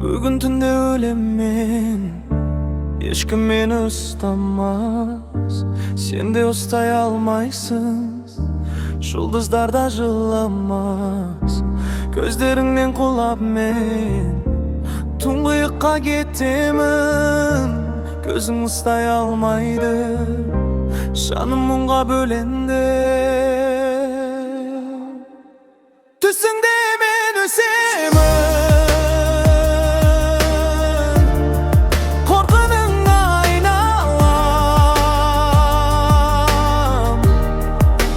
Bugün tünde ölemen, hiç kim beni ıslamaz. Sen de ustay almaysın, жұлдыздар da жыламaz. Gözlerinden kulap men, тұңғиыққа кетемін. Gözüm ısтай almaydı, жаным мұңға бөленді. Түсіңде мен өсемін, қорқыныңа айналам.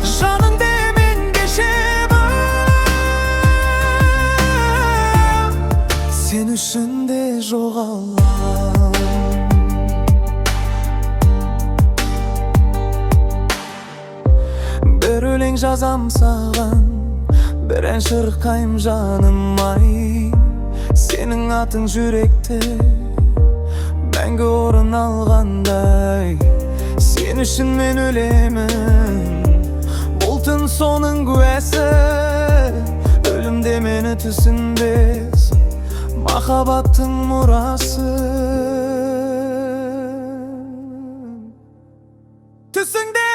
Жаныңды мен кешемін, сен үшін де жоғалам. Bir өлең жазам саған, bir ән шырқайым жаным ай. Сенің атың жүректе мәңгі орын алғандай. Сен үшін мен өлемін, бұл түн соның куәсі. Өлімде мені түсінбес, махаббаттың мұрасы. Түсіңде